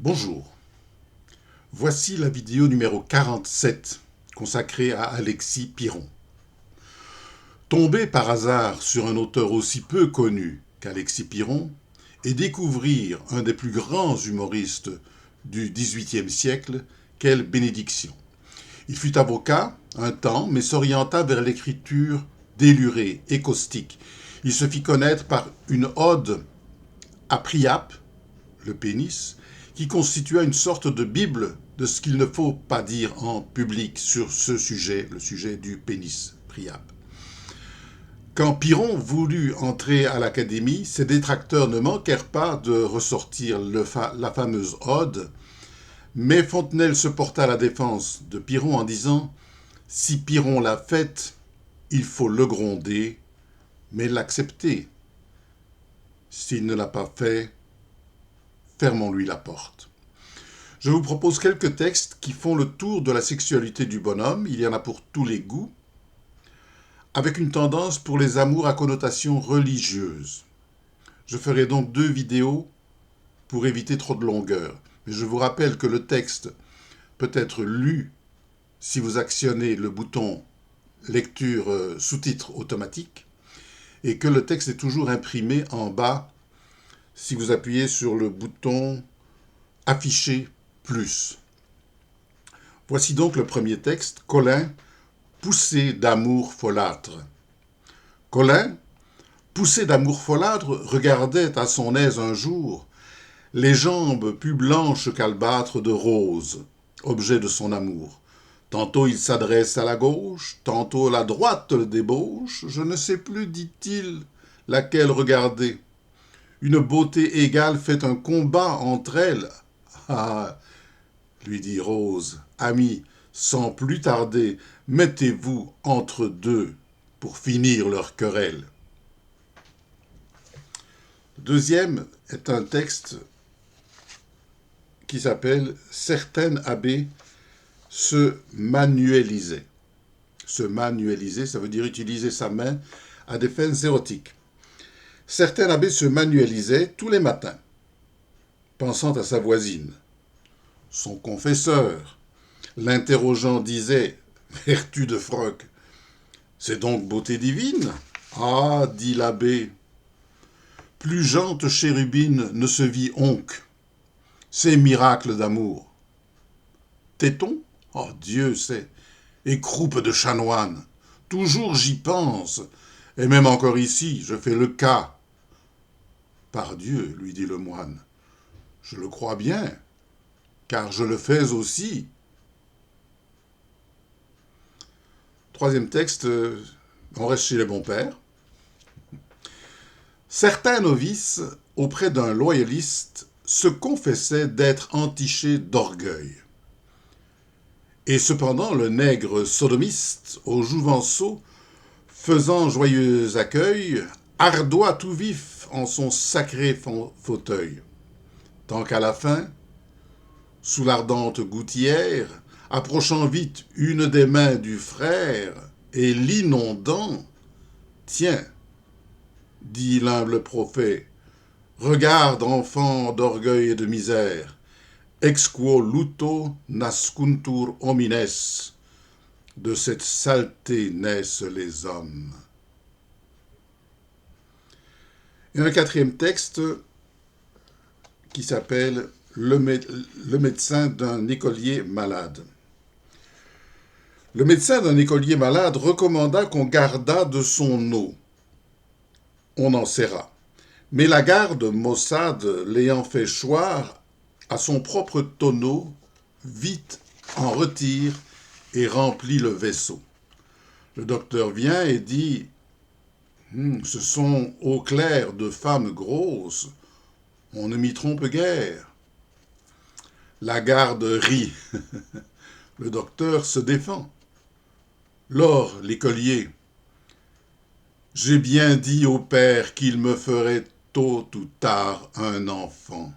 Bonjour, voici la vidéo numéro 47 consacrée à Alexis Piron. Tomber par hasard sur un auteur aussi peu connu qu'Alexis Piron et découvrir un des plus grands humoristes du XVIIIe siècle, quelle bénédiction. Il fut avocat un temps, mais s'orienta vers l'écriture délurée et caustique. Il se fit connaître par une ode à Priape, le pénis, qui constitua une sorte de bible de ce qu'il ne faut pas dire en public sur ce sujet, le sujet du pénis, Priape. Quand Piron voulut entrer à l'Académie, ses détracteurs ne manquèrent pas de ressortir la fameuse ode, mais Fontenelle se porta à la défense de Piron en disant « Si Piron l'a faite, il faut le gronder, mais l'accepter. S'il ne l'a pas fait, fermons-lui la porte. » Je vous propose quelques textes qui font le tour de la sexualité du bonhomme, il y en a pour tous les goûts, avec une tendance pour les amours à connotation religieuse. Je ferai donc 2 vidéos pour éviter trop de longueur. Mais je vous rappelle que le texte peut être lu si vous actionnez le bouton lecture sous-titres automatique et que le texte est toujours imprimé en bas si vous appuyez sur le bouton afficher plus. Voici donc le premier texte, Colin, poussé d'amour folâtre. Colin, poussé d'amour folâtre, regardait à son aise un jour les jambes plus blanches qu'albâtre de rose, objet de son amour. Tantôt il s'adresse à la gauche, tantôt la droite le débauche, je ne sais plus, dit-il, laquelle regarder. Une beauté égale fait un combat entre elles. Ah, lui dit Rose, ami, sans plus tarder, mettez-vous entre deux pour finir leur querelle. Le deuxième est un texte qui s'appelle « Certaines abbés se manuelisaient ». Se manueliser, ça veut dire utiliser sa main à des fins érotiques. Certains abbés se manuelisaient tous les matins, pensant à sa voisine. Son confesseur, l'interrogeant, disait « Vertu de froc, c'est donc beauté divine ?» Ah, dit l'abbé, plus jante chérubine ne se vit onque. C'est miracle d'amour. Téton? Oh, Dieu sait. Et croupe de chanoine. Toujours j'y pense. Et même encore ici, je fais le cas. Par Dieu, lui dit le moine, je le crois bien, car je le fais aussi. Troisième texte, on reste chez les bons pères. Certains novices, auprès d'un loyaliste, se confessaient d'être entichés d'orgueil. Et cependant, le nègre sodomiste, au jouvenceau, faisant joyeux accueil, ardois tout vif en son sacré fauteuil. Tant qu'à la fin, sous l'ardente gouttière, approchant vite une des mains du frère, et l'inondant, « Tiens, dit l'humble prophète, regarde, enfant d'orgueil et de misère, ex quo luto nascuntur homines, de cette saleté naissent les hommes. » Et un quatrième texte qui s'appelle le médecin d'un écolier malade. Le médecin d'un écolier malade recommanda qu'on gardât de son eau. On en serra. Mais la garde maussade, l'ayant fait choir, à son propre tonneau, vite en retire et remplit le vaisseau. Le docteur vient et dit « Ce sont eaux claires de femmes grosses, on ne m'y trompe guère. » La garde rit. Le docteur se défend. Lors, l'écolier, j'ai bien dit au père qu'il me ferait tôt ou tard un enfant.